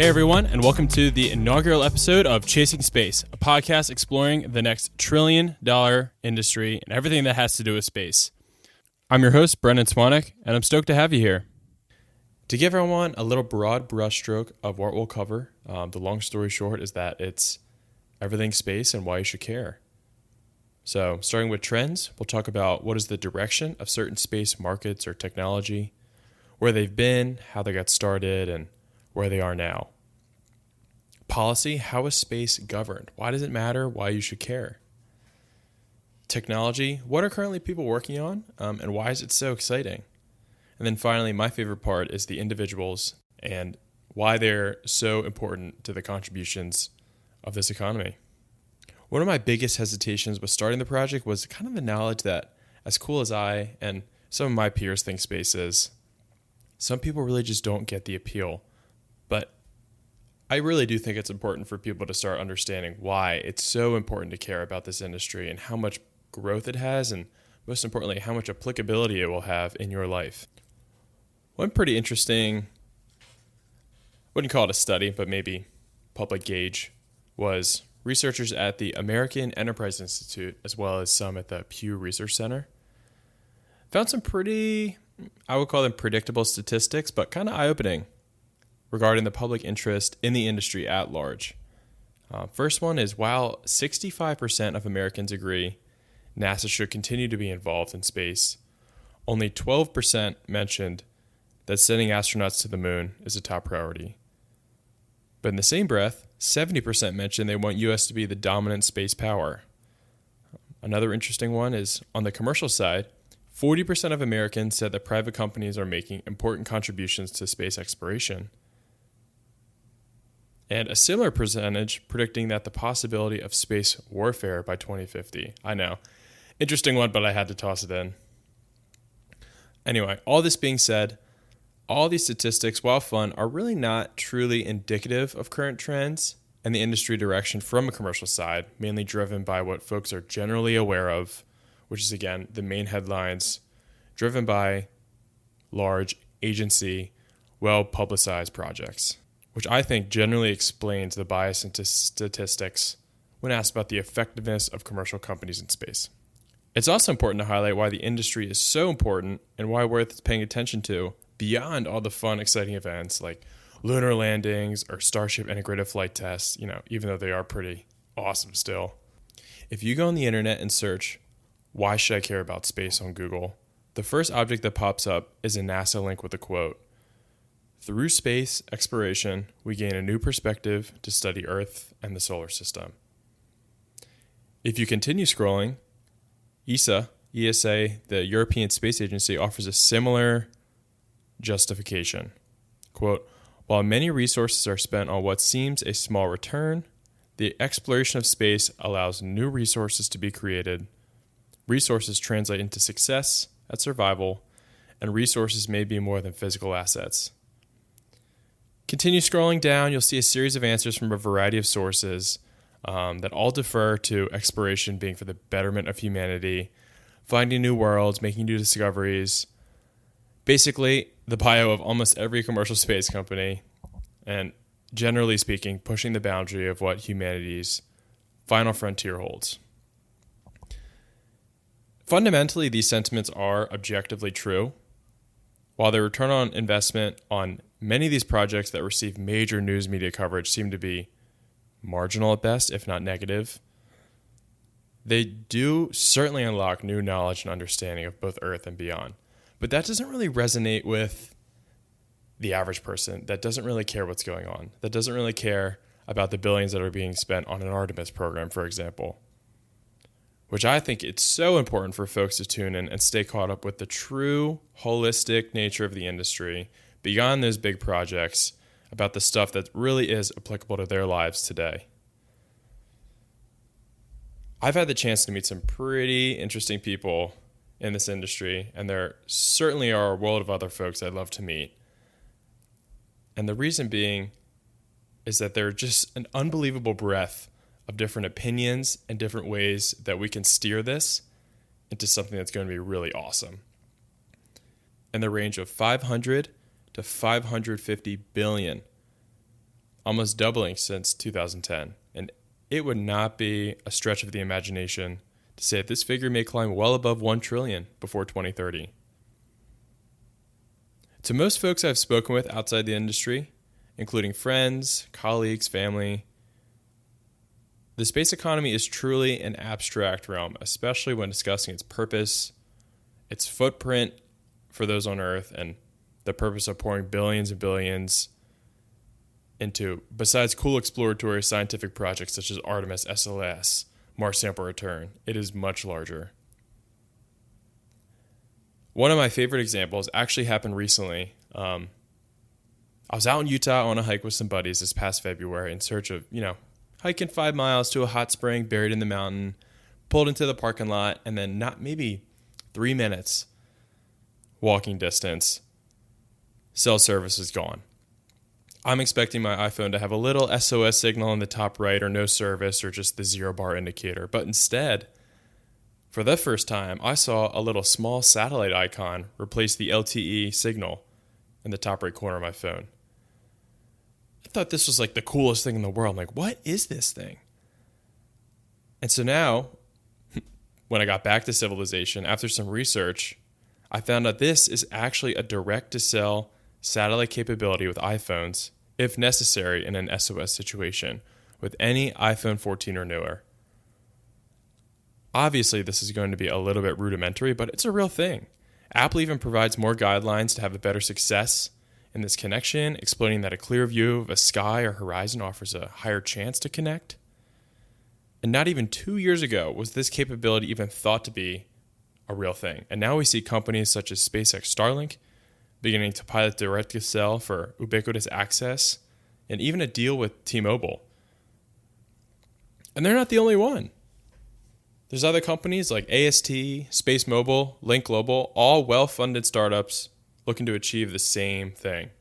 Hey everyone, and welcome to the inaugural episode of Chasing Space, a podcast exploring the next trillion-dollar industry and everything that has to do with space. I'm your host, Brenden Swanik, and I'm stoked to have you here. To give everyone a little broad brushstroke of what we'll cover, the long story short is that it's everything space and why you should care. So, starting with trends, we'll talk about what is the direction of certain space markets or technology, where they've been, how they got started, and where they are now. Policy, how is space governed? Why does it matter? Why you should care? Technology, what are currently people working on, and why is it so exciting? And then finally, my favorite part is the individuals and why they're so important to the contributions of this economy. One of my biggest hesitations with starting the project was kind of the knowledge that, as cool as I and some of my peers think space is, some people really just don't get the appeal. But I really do think it's important for people to start understanding why it's so important to care about this industry and how much growth it has, and most importantly, how much applicability it will have in your life. One pretty interesting, wouldn't call it a study, but maybe public gauge, was researchers at the American Enterprise Institute, as well as some at the Pew Research Center, found some pretty, I would call them predictable statistics, but kind of eye-opening regarding the public interest in the industry at large. First one is, while 65% of Americans agree NASA should continue to be involved in space, only 12% mentioned that sending astronauts to the moon is a top priority. But in the same breath, 70% mentioned they want U.S. to be the dominant space power. Another interesting one is, on the commercial side, 40% of Americans said that private companies are making important contributions to space exploration. And a similar percentage predicting that the possibility of space warfare by 2050. I know. Interesting one, but I had to toss it in. Anyway, all this being said, all these statistics, while fun, are really not truly indicative of current trends and the industry direction from a commercial side, mainly driven by what folks are generally aware of, which is, again, the main headlines driven by large agency, well-publicized projects, which I think generally explains the bias into statistics when asked about the effectiveness of commercial companies in space. It's also important to highlight why the industry is so important and why worth paying attention to beyond all the fun, exciting events like lunar landings or Starship integrated flight tests, even though they are pretty awesome still. If you go on the internet and search, "Why should I care about space?" on Google, the first object that pops up is a NASA link with a quote. "Through space exploration, we gain a new perspective to study Earth and the solar system." If you continue scrolling, ESA, the European Space Agency, offers a similar justification. Quote, "While many resources are spent on what seems a small return, the exploration of space allows new resources to be created. Resources translate into success at survival, and resources may be more than physical assets." Continue scrolling down, you'll see a series of answers from a variety of sources that all defer to exploration being for the betterment of humanity, finding new worlds, making new discoveries. Basically, the bio of almost every commercial space company, and generally speaking, pushing the boundary of what humanity's final frontier holds. Fundamentally, these sentiments are objectively true. While the return on investment on many of these projects that receive major news media coverage seem to be marginal at best, if not negative, they do certainly unlock new knowledge and understanding of both Earth and beyond. But that doesn't really resonate with the average person that doesn't really care what's going on, that doesn't really care about the billions that are being spent on an Artemis program, for example, which I think it's so important for folks to tune in and stay caught up with the true holistic nature of the industry beyond those big projects, about the stuff that really is applicable to their lives today. I've had the chance to meet some pretty interesting people in this industry, and there certainly are a world of other folks I'd love to meet. And the reason being is that there's just an unbelievable breadth of different opinions and different ways that we can steer this into something that's going to be really awesome. In the range of 500 to 550 billion almost doubling since 2010. And it would not be a stretch of the imagination to say that this figure may climb well above 1 trillion before 2030. To most folks I've spoken with outside the industry, including friends, colleagues, family, the space economy is truly an abstract realm, especially when discussing its purpose, its footprint for those on Earth, and the purpose of pouring billions and billions into, besides cool exploratory scientific projects such as Artemis, SLS, Mars Sample Return. It is much larger. One of my favorite examples actually happened recently. I was out in Utah on a hike with some buddies this past February in search of, hiking 5 miles to a hot spring buried in the mountain, pulled into the parking lot, and then not maybe 3 minutes walking distance, cell service is gone. I'm expecting my iPhone to have a little SOS signal in the top right or no service or just the 0 bar indicator. But instead, for the first time, I saw a little small satellite icon replace the LTE signal in the top right corner of my phone. I thought this was like the coolest thing in the world. I'm like, what is this thing? And so now, when I got back to civilization, after some research, I found out this is actually a direct-to-cell satellite capability with iPhones, if necessary in an SOS situation, with any iPhone 14 or newer. Obviously, this is going to be a little bit rudimentary, but it's a real thing. Apple even provides more guidelines to have a better success in this connection, explaining that a clear view of a sky or horizon offers a higher chance to connect. And not even 2 years ago was this capability even thought to be a real thing. And now we see companies such as SpaceX Starlink beginning to pilot direct-to-cell for ubiquitous access, and even a deal with T-Mobile. And they're not the only one. There's other companies like AST, Space Mobile, Link Global, all well-funded startups looking to achieve the same thing.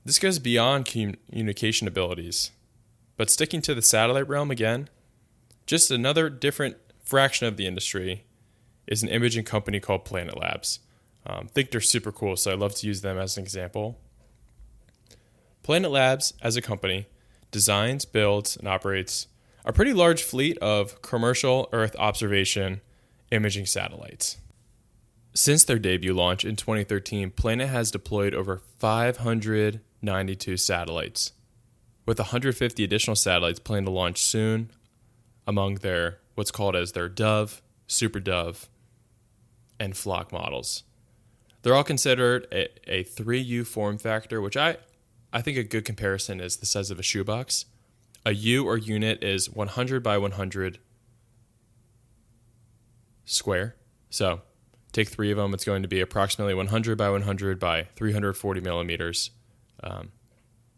This goes beyond communication abilities. But sticking to the satellite realm again, just another different fraction of the industry is an imaging company called Planet Labs. I think they're super cool, so I love to use them as an example. Planet Labs, as a company, designs, builds, and operates a pretty large fleet of commercial Earth observation imaging satellites. Since their debut launch in 2013, Planet has deployed over 592 satellites, with 150 additional satellites planned to launch soon among their what's called as their Dove, Super Dove, and Flock models. They're all considered a 3U form factor, which I think a good comparison is the size of a shoebox. A U or unit is 100 by 100 square. So take 3 of them, it's going to be approximately 100 by 100 by 340 millimeters. But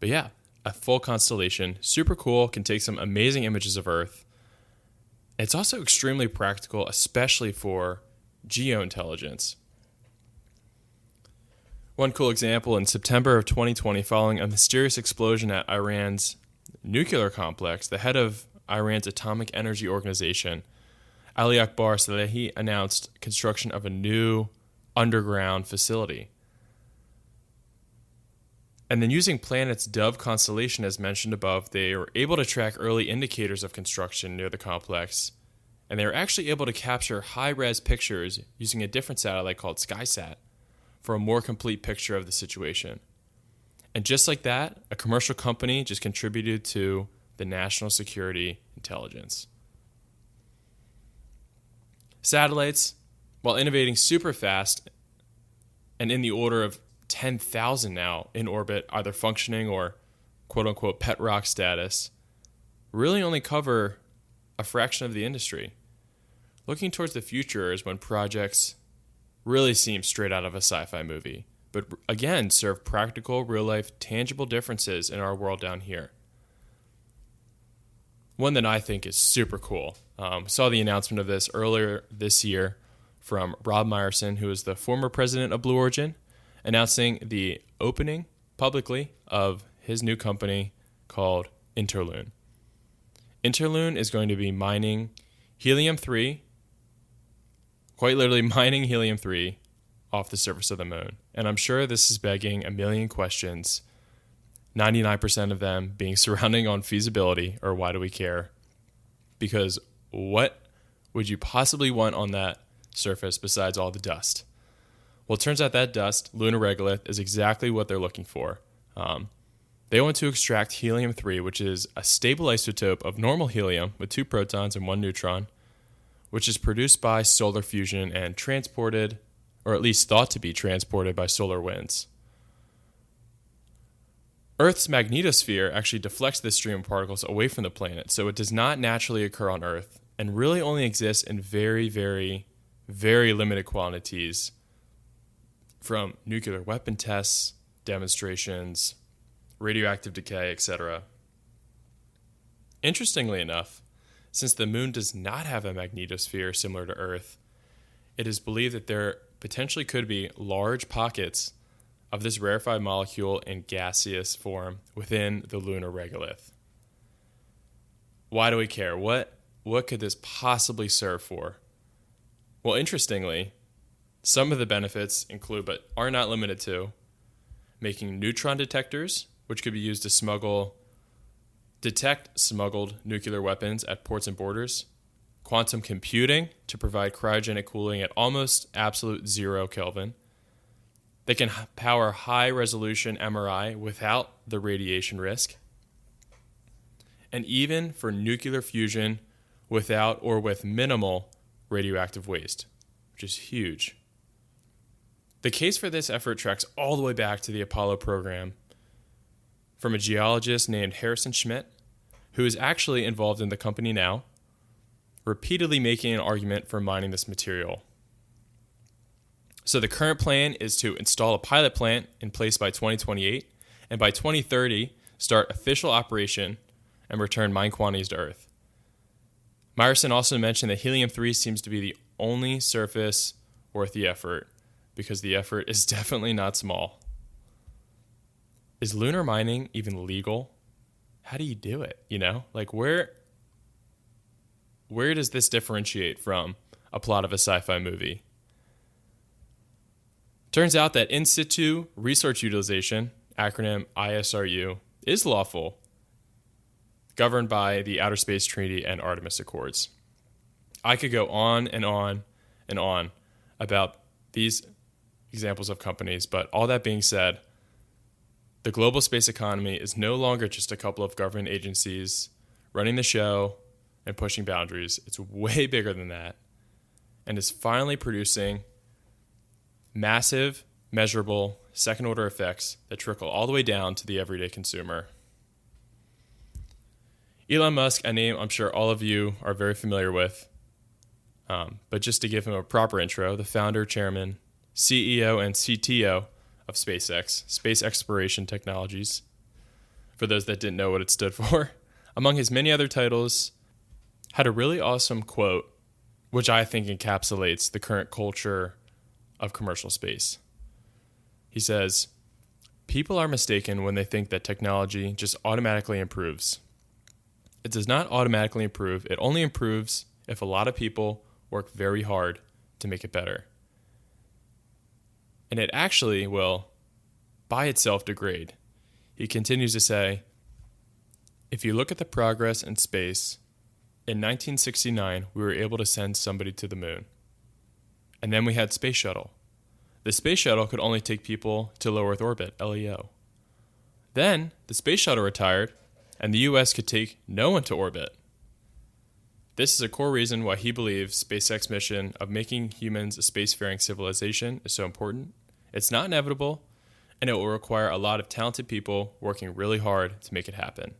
yeah, a full constellation, super cool, can take some amazing images of Earth. It's also extremely practical, especially for geointelligence. One cool example, in September of 2020, following a mysterious explosion at Iran's nuclear complex, the head of Iran's Atomic Energy Organization, Ali Akbar Salehi, announced construction of a new underground facility. And then using Planet's Dove constellation, as mentioned above, they were able to track early indicators of construction near the complex, and they were actually able to capture high-res pictures using a different satellite called SkySat for a more complete picture of the situation. And just like that, a commercial company just contributed to the national security intelligence. Satellites, while innovating super fast and in the order of 10,000 now in orbit, either functioning or quote-unquote pet rock status, really only cover a fraction of the industry. Looking towards the future is when projects really seem straight out of a sci-fi movie, but again, serve practical, real-life, tangible differences in our world down here. One that I think is super cool. Saw the announcement of this earlier this year from Rob Meyerson, who is the former president of Blue Origin, announcing the opening publicly of his new company called Interloon. Interloon is going to be mining helium-3, quite literally mining helium-3 off the surface of the moon. And I'm sure this is begging a million questions 99% of them being surrounding on feasibility or why do we care? Because what would you possibly want on that surface besides all the dust? Well, it turns out that dust, lunar regolith, is exactly what they're looking for. They want to extract helium-3, which is a stable isotope of normal helium with 2 protons and 1 neutron, which is produced by solar fusion and transported, or at least thought to be transported by solar winds. Earth's magnetosphere actually deflects this stream of particles away from the planet, so it does not naturally occur on Earth and really only exists in very, very, very limited quantities from nuclear weapon tests, demonstrations, radioactive decay, etc. Interestingly enough, since the moon does not have a magnetosphere similar to Earth, it is believed that there potentially could be large pockets of this rarefied molecule in gaseous form within the lunar regolith. Why do we care? What could this possibly serve for? Well, interestingly, some of the benefits include, but are not limited to, making neutron detectors, which could be used to detect smuggled nuclear weapons at ports and borders, quantum computing to provide cryogenic cooling at almost absolute 0 Kelvin. They can power high-resolution MRI without the radiation risk, and even for nuclear fusion without or with minimal radioactive waste, which is huge. The case for this effort tracks all the way back to the Apollo program from a geologist named Harrison Schmitt, who is actually involved in the company now, repeatedly making an argument for mining this material. So the current plan is to install a pilot plant in place by 2028, and by 2030, start official operation and return mine quantities to Earth. Meyerson also mentioned that helium-3 seems to be the only surface worth the effort, because the effort is definitely not small. Is lunar mining even legal? How do you do it? Like where does this differentiate from a plot of a sci-fi movie? Turns out that in situ research utilization, acronym ISRU, is lawful, governed by the Outer Space Treaty and Artemis Accords. I could go on and on and on about these examples of companies, but all that being said, the global space economy is no longer just a couple of government agencies running the show and pushing boundaries. It's way bigger than that, and is finally producing massive, measurable, second-order effects that trickle all the way down to the everyday consumer. Elon Musk, a name I'm sure all of you are very familiar with, but just to give him a proper intro, the founder, chairman, CEO, and CTO of SpaceX, Space Exploration Technologies, for those that didn't know what it stood for, among his many other titles, had a really awesome quote, which I think encapsulates the current culture of commercial space. He says, "People are mistaken when they think that technology just automatically improves. It does not automatically improve. It only improves if a lot of people work very hard to make it better. And it actually will, by itself, degrade." He continues to say, "If you look at the progress in space, in 1969, we were able to send somebody to the moon. And then we had Space Shuttle. The Space Shuttle could only take people to low Earth orbit, LEO. Then the Space Shuttle retired, and the U.S. could take no one to orbit. This is a core reason why he believes SpaceX's mission of making humans a spacefaring civilization is so important. It's not inevitable, and it will require a lot of talented people working really hard to make it happen."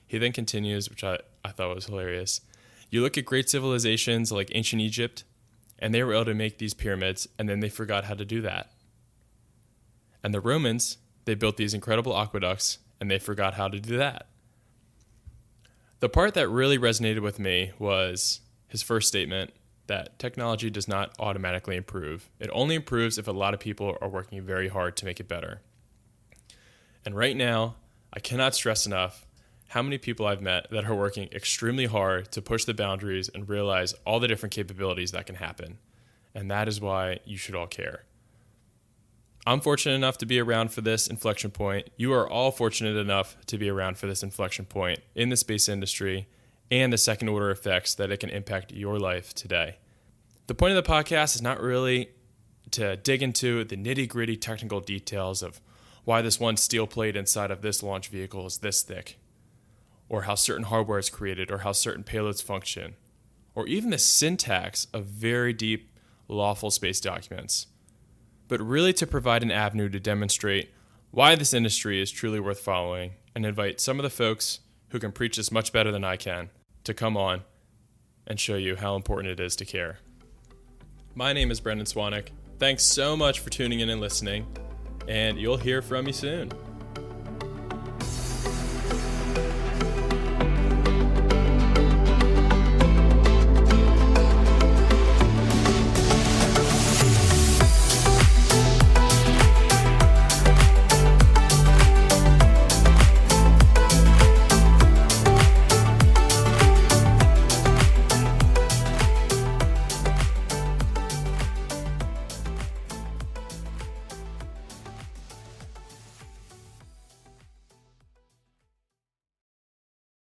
He then continues, which I thought was hilarious. "You look at great civilizations like ancient Egypt, and they were able to make these pyramids, and then they forgot how to do that. And the Romans, they built these incredible aqueducts, and they forgot how to do that." The part that really resonated with me was his first statement that technology does not automatically improve. It only improves if a lot of people are working very hard to make it better. And right now, I cannot stress enough how many people I've met that are working extremely hard to push the boundaries and realize all the different capabilities that can happen. And that is why you should all care. I'm fortunate enough to be around for this inflection point. You are all fortunate enough to be around for this inflection point in the space industry and the second order effects that it can impact your life today. The point of the podcast is not really to dig into the nitty-gritty technical details of why this one steel plate inside of this launch vehicle is this thick, or how certain hardware is created, or how certain payloads function, or even the syntax of very deep, lawful space documents, but really to provide an avenue to demonstrate why this industry is truly worth following and invite some of the folks who can preach this much better than I can to come on and show you how important it is to care. My name is Brenden Swanik. Thanks so much for tuning in and listening, and you'll hear from me soon.